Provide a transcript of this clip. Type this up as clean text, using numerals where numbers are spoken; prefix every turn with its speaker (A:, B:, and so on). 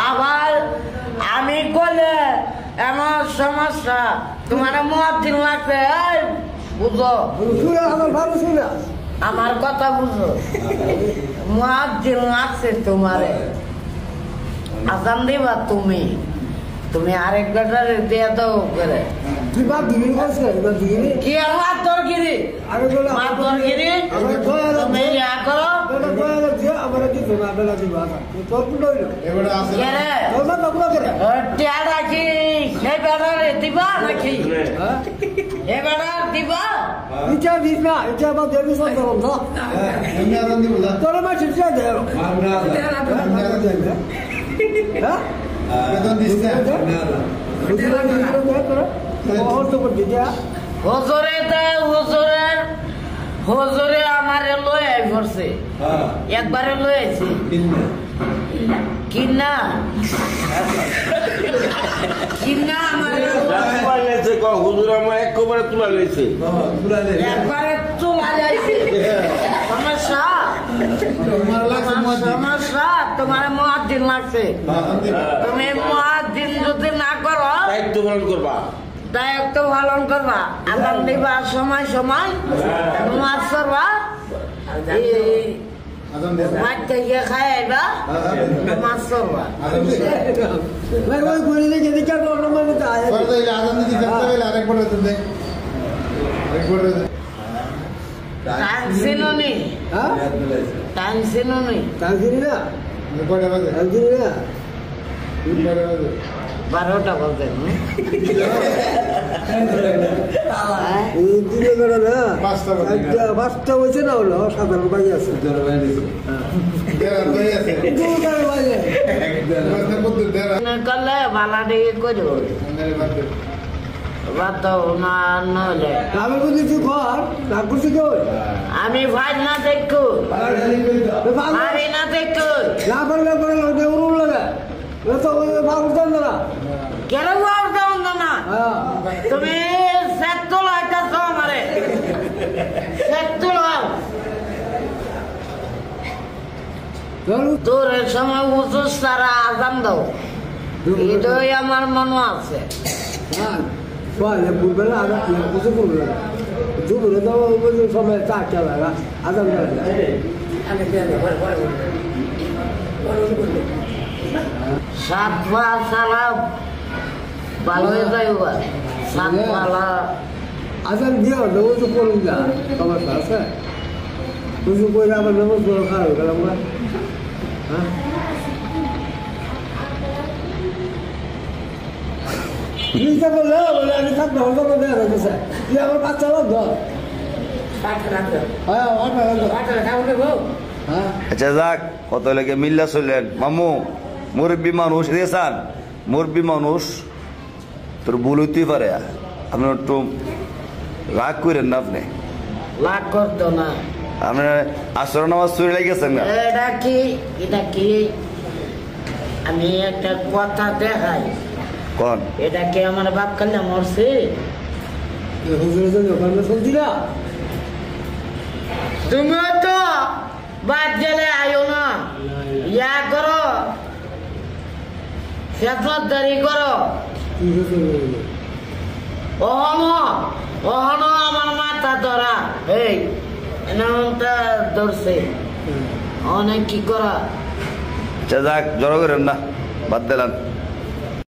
A: আবার আমি করলে এমন সমস্যা তোমার মুয়াজ্জিন লাগবে বুঝো আমার কথা বুঝো মুয়াজ্জিন লাগছে তোমারে আজান দিবা তুমি তুমি আরেক বেটারে দিয়ে দাও করে কি আর মাতরগিরি মাতরগিরি তুমি ইয়া করো টিয়াটা কি সেই বেটারে দিবা নাকি এ বেটা দিবা
B: ইচ্ছা দিস না ইচ্ছা বা দেবী সব করো না তোর মা শিক্ষা দেও হ্যাঁ
A: হুজুরে আমারে লয়ে পড়ছে একবারে লয়েছে কিনা কিনা আমারে
C: হুজুর আমার একবারে তুলা লইছে
A: একবারে তুলা যাইছে সমস্যা সমস্যা তোমার মুয়াজ্জিন লাগছে তুমি মুয়াজ্জিন যদি না করো
C: দায়িত্ব পালন করবা
A: দায়িত্ব পালন করবা আজান দিবা সময় সময় নামাজ পড়বা মাঠে গিয়ে খাইবা নামাজ পড়বা টানছিনি টানছিনি
B: না
A: 12টা বলতে
B: পাঁচটা হয়েছে না হলো সাধারণ বাড়ি আছে
A: করলে ভালা দিকে করে আমি ভাই না দেখো আমি না দেখো
B: না করলে লাগে
A: কেন না তুমি সেট তোলা আইতাছ আমারে সেট তোলা তোর সময় উঁচুস তারা আজান দাও এটাই আমার মনে আছে
B: ভুলবেলা কিছু করবে দুপুরে তো সময় চা খেলা আজান
A: সাত পা সালাম ভালো হয়ে যাইবা সাত পালা
B: আজান দিও নবজ করুন না সমস্যা আছে বুঝু করে আবার নবজ করে খারাপ গেলাম হ্যাঁ নিচে বললে বলে আমি থাকতে হতো না দেওয়া হয়েছে তুই আমার বাচ্চা লোক
D: আচ্ছা যাক কত লেগে মিল্লা চললেন মামু মুরব্বী মানুষ রেসান মুরব্বী মানুষ তোর ভুল হইতেই পারে আপনি একটু রাগ করেন না আপনি
A: লাগ করতো না
D: আপনার আসর নামাজ চুরি লাগেছেন না
A: এটা কি আমি একটা কথা দেখাই
D: কোন
A: এটা কি আমার বাপ কাল্লা মরছে তুমি তো বাদ গেলে আয়ো না ইয়া করো খেতদারি করো অহনো আমার মাথা ধরা এই নামটা ধরছে অনেক কি করা
D: আচ্ছা যাক জড়ো করেন না বাদ দিলাম